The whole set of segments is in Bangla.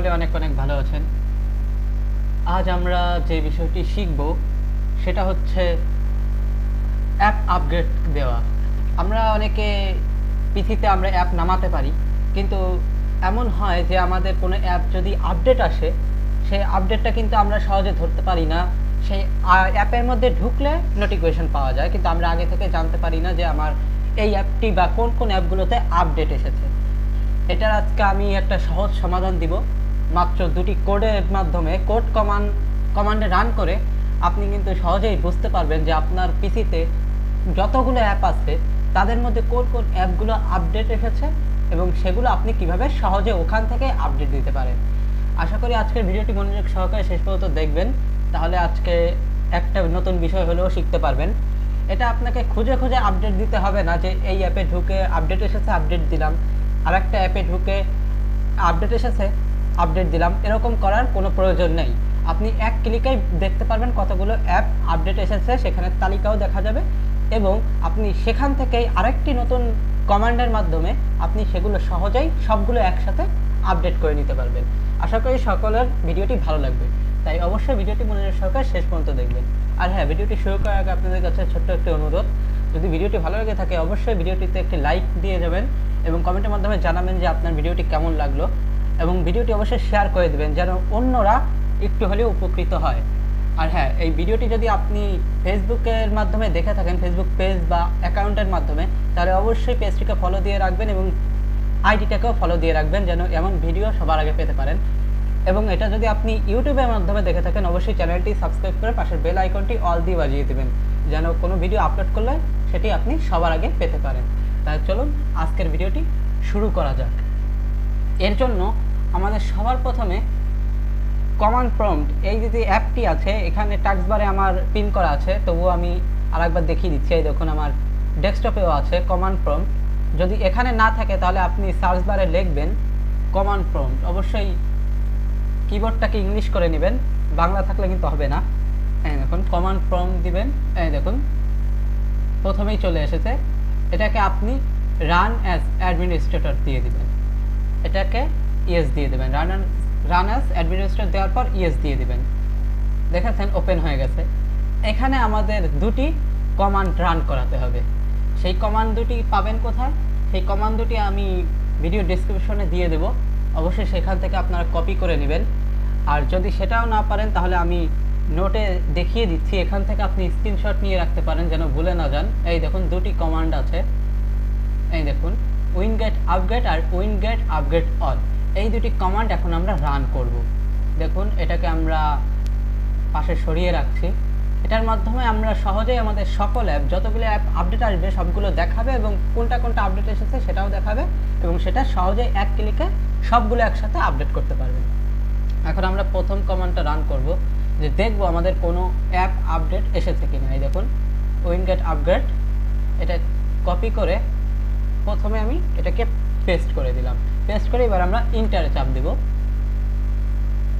সকলে অনেক অনেক ভালো আছেন। আজ আমরা যে বিষয়টি শিখব সেটা হচ্ছে অ্যাপ আপগ্রেড দেওয়া। আমরা অনেকে পিসিতে আমরা অ্যাপ নামাতে পারি, কিন্তু এমন হয় যে আমাদের কোনো অ্যাপ যদি আপডেট আসে, সেই আপডেটটা কিন্তু আমরা সহজে ধরতে পারি না। সেই অ্যাপের মধ্যে ঢুকলে নোটিফিকেশন পাওয়া যায়, কিন্তু আমরা আগে থেকে জানতে পারি না যে আমার এই অ্যাপটি বা কোন কোন অ্যাপগুলোতে আপডেট এসেছে। এটার আজকে আমি একটা সহজ সমাধান দিব। মাত্র দুটি কোডের মাধ্যমে কোড কমান্ডে রান করে আপনি কিন্তু সহজেই বুঝতে পারবেন যে আপনার পিসিতে যতগুলো অ্যাপ আছে তাদের মধ্যে কোন কোন অ্যাপগুলো আপডেট এসেছে এবং সেগুলো আপনি কিভাবে সহজে ওখান থেকে আপডেট দিতে পারেন। আশা করি আজকের ভিডিওটি মনোযোগ সহকারে শেষ পর্যন্ত দেখবেন, তাহলে আজকে একটা নতুন বিষয় হলেও শিখতে পারবেন। এটা আপনাকে খুঁজে খুঁজে আপডেট দিতে হবে না যে এই অ্যাপে ঢুকে আপডেট এসেছে আপডেট দিলাম, আরেকটা অ্যাপে ঢুকে আপডেট এসেছে আপডেট দিলাম, এরকম করার কোনো প্রয়োজন নেই। আপনি এক ক্লিকেই দেখতে পারবেন কতগুলো অ্যাপ আপডেট এসেছে, সেখানে তালিকাও দেখা যাবে এবং আপনি সেখান থেকেই আরেকটি নতুন কমান্ডের মাধ্যমে আপনি সেগুলো সহজেই সবগুলো একসাথে আপডেট করে নিতে পারবেন। আশা করি সকলের ভিডিওটি ভালো লাগবে, তাই অবশ্যই ভিডিওটি মনোযোগ সহকারে শেষ পর্যন্ত দেখবেন। আর হ্যাঁ, ভিডিওটি শুরু করার আগে আপনাদের কাছে ছোট্ট একটি অনুরোধ, যদি ভিডিওটি ভালো লেগে থাকে অবশ্যই ভিডিওটিতে একটি লাইক দিয়ে যাবেন এবং কমেন্টের মাধ্যমে জানাবেন যে আপনার ভিডিওটি কেমন লাগলো, এবং ভিডিওটি অবশ্যই শেয়ার করে দেবেন যেন অন্যরা একটু হলেও উপকৃত হয়। আর হ্যাঁ, এই ভিডিওটি যদি আপনি ফেসবুকের মাধ্যমে দেখে থাকেন, ফেসবুক পেজ বা অ্যাকাউন্টের মাধ্যমে, তাহলে অবশ্যই পেজটিকে ফলো দিয়ে রাখবেন এবং আইডিটাকেও ফলো দিয়ে রাখবেন যেন এমন ভিডিও সবার আগে পেতে পারেন। এবং এটা যদি আপনি ইউটিউবের মাধ্যমে দেখে থাকেন অবশ্যই চ্যানেলটি সাবস্ক্রাইব করে পাশের বেল আইকনটি অল দিয়ে বাজিয়ে দেবেন যেন কোনো ভিডিও আপলোড করলে সেটি আপনি সবার আগে পেতে পারেন। তাই চলুন আজকের ভিডিওটি শুরু করা যাক। এর জন্য আমাদের সবার প্রথমে কমান্ড প্রম্পট, এই যে অ্যাপটি আছে এখানে টাস্ক বারে আমার পিন করা আছে, তবুও আমি আরেকবার দেখিয়ে দিচ্ছি। এই দেখুন আমার ডেস্কটপেও আছে কমান্ড প্রম্পট। যদি এখানে না থাকে তাহলে আপনি সার্চ বারে লিখবেন কমান্ড প্রম্পট। অবশ্যই কিবোর্ডটাকে ইংলিশ করে নেবেন, বাংলা থাকলে কিন্তু হবে না। এই দেখুন কমান্ড প্রম্পট দিবেন, এই দেখুন প্রথমেই চলে এসেছে। এটাকে আপনি রান অ্যাজ অ্যাডমিনিস্ট্রেটর দিয়ে দিবেন, এটাকে ইয়েস দিয়ে দেবেন। রান অ্যাজ অ্যাডমিনিস্ট্রেটর দেওয়ার পর ইয়েস দিয়ে দিবেন। দেখেছেন ওপেন হয়ে গেছে। এখানে আমাদের দুটি কমান্ড রান করাতে হবে। সেই কমান্ড দুটি পাবেন কোথায়? সেই কমান্ড দুটি আমি ভিডিও ডেসক্রিপশনে দিয়ে দেব, অবশ্যই সেখান থেকে আপনারা কপি করে নেবেন। আর যদি সেটাও না পারেন তাহলে আমি নোটে দেখিয়ে দিচ্ছি, এখান থেকে আপনি স্ক্রিনশট নিয়ে রাখতে পারেন যেন ভুলে না যান। এই দেখুন দুটি কমান্ড আছে, এই দেখুন উইনগেট আপগ্রেড আর উইনগেট আপগ্রেড অল। এই দুটি কমান্ড এখন আমরা রান করব। দেখুন এটাকে আমরা পাশে সরিয়ে রাখছি। এটার মাধ্যমে আমরা সহজেই আমাদের সকল অ্যাপ, যতগুলো অ্যাপ আপডেট আসবে সবগুলো দেখাবে এবং কোনটা কোনটা আপডেট এসেছে সেটাও দেখাবে এবং সেটা সহজেই এক ক্লিকে সবগুলো একসাথে আপডেট করতে পারবেন। এখন আমরা প্রথম কমান্ডটা রান করব, যে দেখব আমাদের কোনো অ্যাপ আপডেট এসেছে কিনা। এই দেখুন উইনগেট আপগ্রেড, এটা কপি করে প্রথমে আমি এটাকে পেস্ট করে দিলাম। পেস্ট করে এবার আমরা ইন্টারে চাপ দেব।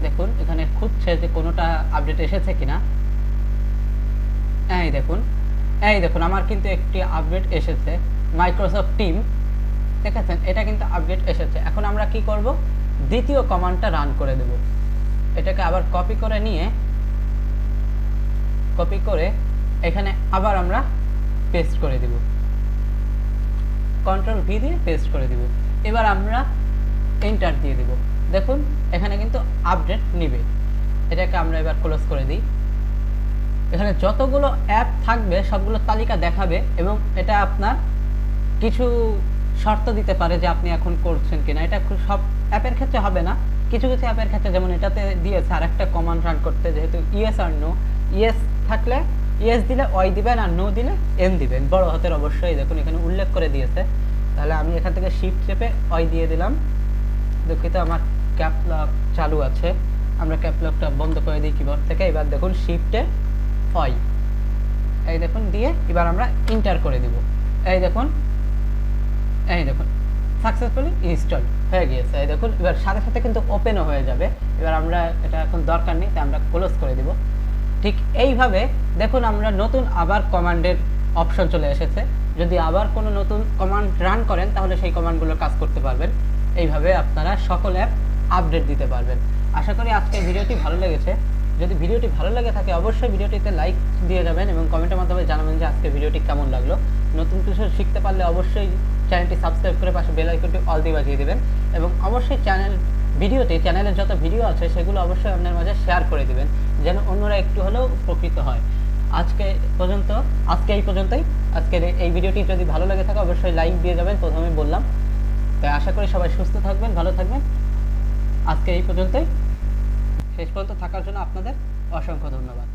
দেখুন এখানে খুঁজছে যে কোনোটা আপডেট এসেছে কিনা। এই দেখুন আমার কিন্তু একটি আপডেট এসেছে, মাইক্রোসফট টিম। দেখেছেন এটা কিন্তু আপডেট এসেছে। এখন আমরা কি করব? দ্বিতীয় কমান্ডটা রান করে দেব। এটাকে আবার কপি করে নিয়ে এখানে আবার আমরা পেস্ট করে দেব, কন্ট্রোল ভি দিয়ে পেস্ট করে দিব। এবার আমরা এন্টার দিয়ে দিব। দেখুন এখানে কিন্তু আপডেট নিবে। এটাকে আমরা এবার ক্লোজ করে দিই। এখানে যতগুলো অ্যাপ থাকবে সবগুলো তালিকা দেখাবে এবং এটা আপনার কিছু শর্ত দিতে পারে যে আপনি এখন করছেন কিনা। এটা সব অ্যাপের ক্ষেত্রে হবে না, কিছু কিছু অ্যাপের ক্ষেত্রে, যেমন এটাতে দিয়েছে আর একটা কমান্ড রান করতে, যেহেতু ইয়েস আর নো। ইয়েস থাকলে ইয়েস দিলে ওয়াই দিবেন আর নো দিলে এম দিবেন, বড় হাতের অবশ্যই। দেখুন এখানে উল্লেখ করে দিয়েছে। তাহলে আমি এখান থেকে শিফট চেপে ওয়াই দিয়ে দিলাম। দুঃখিত আমার ক্যাপ লক চালু আছে, আমরা ক্যাপ লকটা বন্ধ করে দিই কিবোর্ড থেকে। এবার দেখুন শিফটে ওয়াই, এই দেখুন দিয়ে এবার আমরা ইন্টার করে দিব। এই দেখুন সাকসেসফুলি ইনস্টল হয়ে গিয়েছে। এই দেখুন এবার সাথে সাথে কিন্তু ওপেনও হয়ে যাবে। এবার আমরা এটা এখন দরকার নেই, তাই আমরা ক্লোজ করে দিব। ঠিক এইভাবে দেখুন আমরা নতুন আবার কমান্ডের অপশন চলে এসেছে। যদি আবার কোনো নতুন কমান্ড রান করেন তাহলে সেই কমান্ডগুলো কাজ করতে পারবেন। এইভাবে আপনারা সকল অ্যাপ আপডেট দিতে পারবেন। আশা করি আজকের ভিডিওটি ভালো লেগেছে। যদি ভিডিওটি ভালো লেগে থাকে অবশ্যই ভিডিওটিতে লাইক দিয়ে যাবেন এবং কমেন্টের মাধ্যমে জানাবেন যে আজকের ভিডিওটি কেমন লাগলো। নতুন কিছু শিখতে পারলে অবশ্যই চ্যানেলটি সাবস্ক্রাইব করে পাশে বেল আইকনটি অল দিয়ে বাজিয়ে দেবেন এবং অবশ্যই চ্যানেলের যত ভিডিও আছে সেগুলো অবশ্যই আপনার মাঝে শেয়ার করে দিবেন যেন অন্যরা একটু হলেও উপকৃত হয়। আজকে এই পর্যন্তই। আজকের এই ভিডিওটি যদি ভালো লাগে থাকে অবশ্যই লাইক দিয়ে যাবেন, প্রথমে বললাম। তাই আশা করি সবাই সুস্থ থাকবেন, ভালো থাকবেন। আজকে এই পর্যন্তই। শেষ পর্যন্ত থাকার জন্য আপনাদের অসংখ্য ধন্যবাদ।